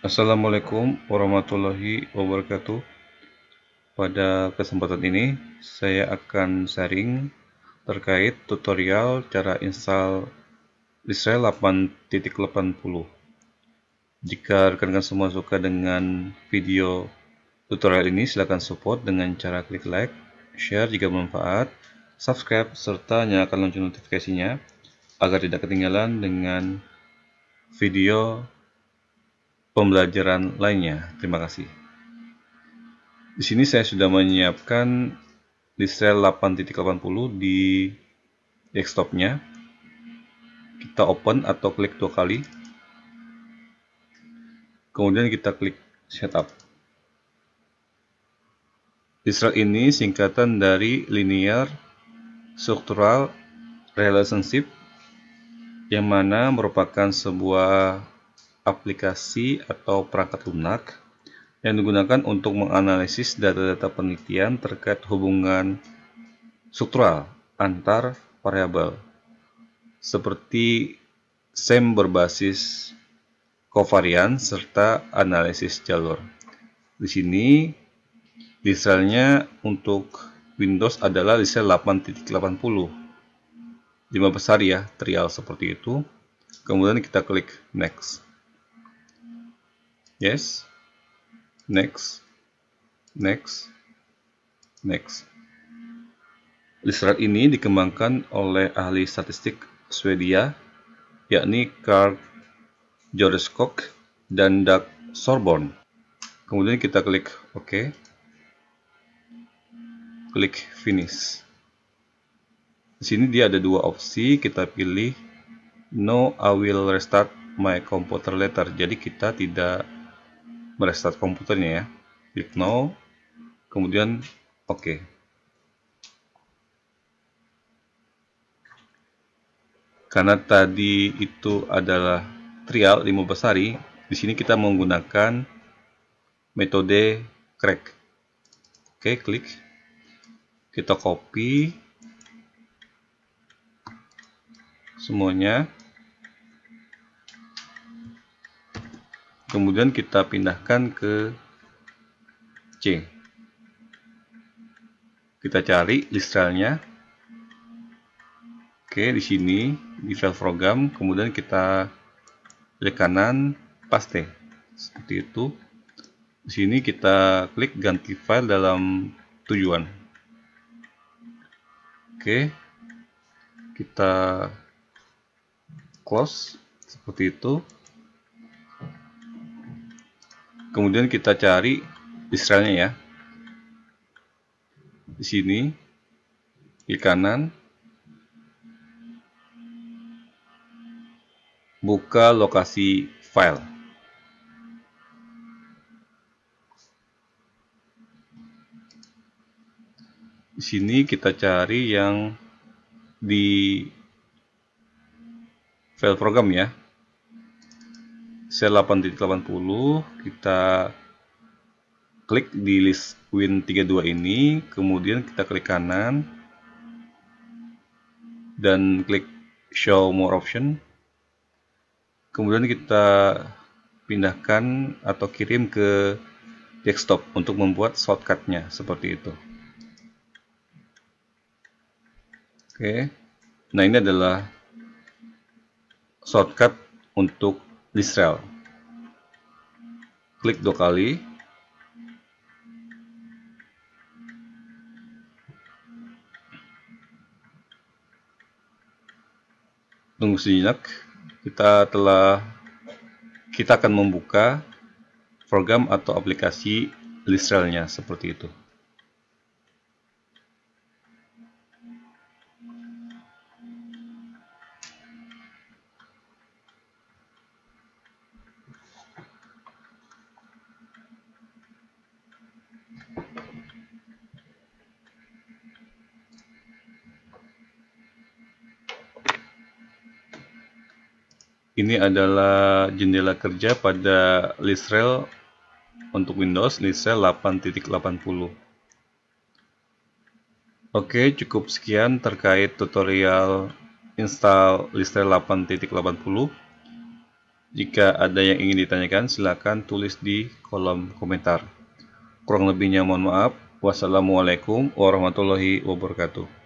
Assalamualaikum warahmatullahi wabarakatuh. Pada kesempatan ini saya akan sharing terkait tutorial cara install Listral 8.80. Jika rekan-rekan semua suka dengan video tutorial ini, silakan support dengan cara klik like, share jika bermanfaat, subscribe, serta nyalakan lonceng notifikasinya agar tidak ketinggalan dengan video pembelajaran lainnya. Terima kasih. Di sini saya sudah menyiapkan Listral 8.80 di desktopnya. Kita open atau klik dua kali. Kemudian kita klik setup. Listral ini singkatan dari Linear Structural Relationship, yang mana merupakan sebuah aplikasi atau perangkat lunak yang digunakan untuk menganalisis data-data penelitian terkait hubungan struktural antar variabel, seperti SEM berbasis kovarian serta analisis jalur. Di sini listralnya untuk Windows adalah Listral 8.80, 5 besar ya, trial seperti itu. Kemudian kita klik next. Yes, next, next, next. Listral ini dikembangkan oleh ahli statistik Swedia, yakni Carl Joreskog dan Dag Sorborn. Kemudian kita klik OK, klik finish. Di sini dia ada dua opsi, kita pilih No, I will restart my computer later. Jadi kita tidak merestart komputernya ya. Klik no, kemudian OK. Karena tadi itu adalah trial 5 besari, di sini kita menggunakan metode crack. Oke, klik. Kita copy semuanya. Kemudian kita pindahkan ke C. Kita cari listralnya. Oke, di sini di file program, kemudian kita klik kanan, paste. Seperti itu. Di sini kita klik ganti file dalam tujuan. Oke. Kita close seperti itu. Kemudian kita cari listralnya ya. Di sini klik kanan, buka lokasi file. Di sini kita cari yang di file program ya. Cell 8.80, kita klik di list Win32 ini, kemudian kita klik kanan dan klik show more option. Kemudian kita pindahkan atau kirim ke desktop untuk membuat shortcutnya seperti itu. Oke, nah ini adalah shortcut untuk Listral. Klik dua kali. Tunggu sejenak. Kita akan membuka program atau aplikasi Listralnya seperti itu. Ini adalah jendela kerja pada Listral untuk Windows, Listral 8.80. Oke, cukup sekian terkait tutorial install Listre 8.80. Jika ada yang ingin ditanyakan, silakan tulis di kolom komentar. Kurang lebihnya mohon maaf. Wassalamualaikum warahmatullahi wabarakatuh.